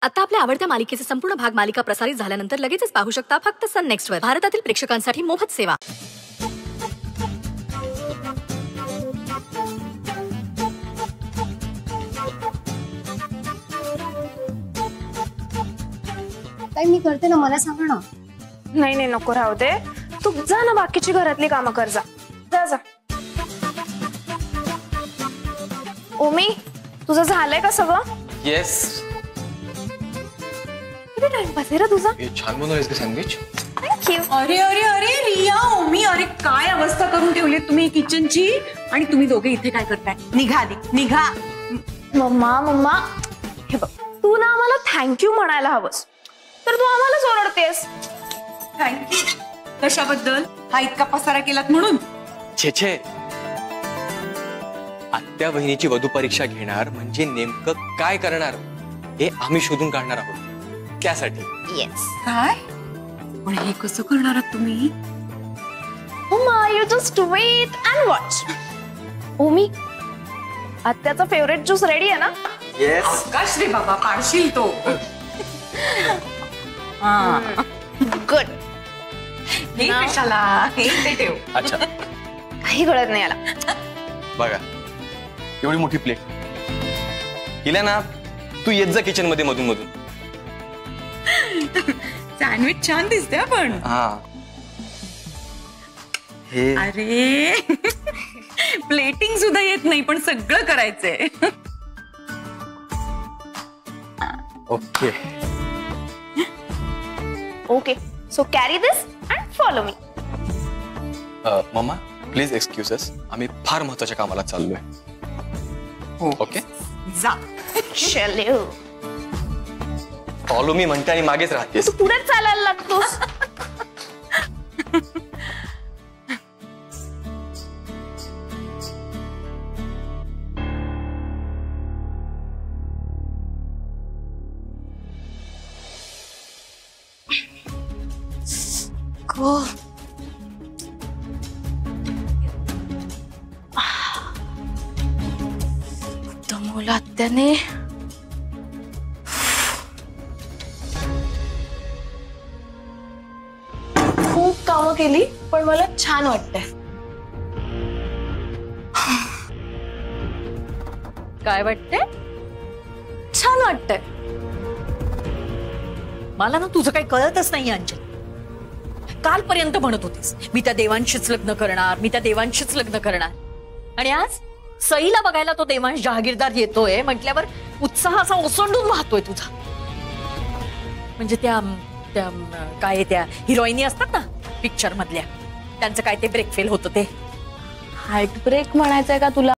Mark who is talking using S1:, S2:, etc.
S1: आता आपल्या आवडत्या मालिकेचे संपूर्ण भाग मालिका प्रसारित झाल्यानंतर लगेचच पाहू शकता फक्त सन नेक्स्ट वर. भारतातील प्रेक्षकांसाठी मोफत सेवा.
S2: काय मी करते ना, मला सांगा ना.
S3: नाही नाही नको राहू दे, तू जा ना, बाकीची घरातली कामं कर. जा जा जा. ओमी, तुझं झालंय का सगळं?
S4: येस.
S3: किती टाइमपास आहे रे तुझा.
S4: छान बनवलंयस का सँडविच?
S3: थँक्यू.
S5: अरे अरे अरे रिया, ओमी, अरे काय अवस्था करून ठेवली तुम्ही किचनची. आणि तुम्ही दोघे इथे काय करताय? निघा आधी, निघा.
S3: मम्मा मम्मा, हे बघ, तू ना आम्हाला थँक्यू म्हणायला हवंस, तर तू आम्हालाच ओरडतेस.
S5: थँक्यू कशाबद्दल? हा इतका पसारा केलात म्हणून?
S4: छे छे, आत्या बहिणीची वधू परीक्षा घेणार म्हणजे नेमकं काय करणार हे आम्ही शोधून काढणार आहोत. त्यासाठी.
S3: येस.
S5: काय? पण हे कसं करणार आहात तुम्ही?
S3: Mama, you just wait and watch. Omi, आत्याचा फेवरेट ज्यूस रेडी आहे ना?
S4: येस.
S5: आकाश रे बाबा, पाडशील तो.
S3: गुड.
S5: हे कशाला? हे इथे ठेव.
S4: अच्छा,
S3: काही कळत नाही याला.
S4: बघा एवढी मोठी प्लेट हिला ना, तू येत जा किचन मध्ये मधून मधून.
S5: सँडविच छान दिसते पण.
S4: हा हे
S5: अरे प्लेटिंग सुद्धा येत नाही पण सगळं करायचंय.
S4: Okay
S3: okay, so carry this and follow me.
S4: Mamma please excuse us, आम्ही फार महत्वाच्या कामाला चाललोय.
S5: हो
S4: ओके,
S5: जा.
S3: चलो.
S4: फॉलो मी म्हणते आणि मागेच राहतेस.
S3: तू पुढे चालायला लागतोस. दमवलं आत्याने. खूप कामं केली पण मला छान वाटतंय.
S1: काय वाटतंय?
S3: छान वाटतंय.
S1: मला ना तुझं काही कळतच नाही अंजली. कालपर्यंत म्हणत होतीस मी त्या देवांशीच लग्न करणार, मी त्या देवांशीच लग्न करणार, आणि आज सईला बघायला तो देवांश जहागीरदार येतोय म्हटल्यावर उत्साह असा ओसंडून वाहतोय तुझा. म्हणजे त्या काय त्या हिरोईनी असतात ना पिक्चर मधल्या, त्यांचं काय ते ब्रेक फेल होतं ते.
S3: हार्ट ब्रेक म्हणायचंय का तुला?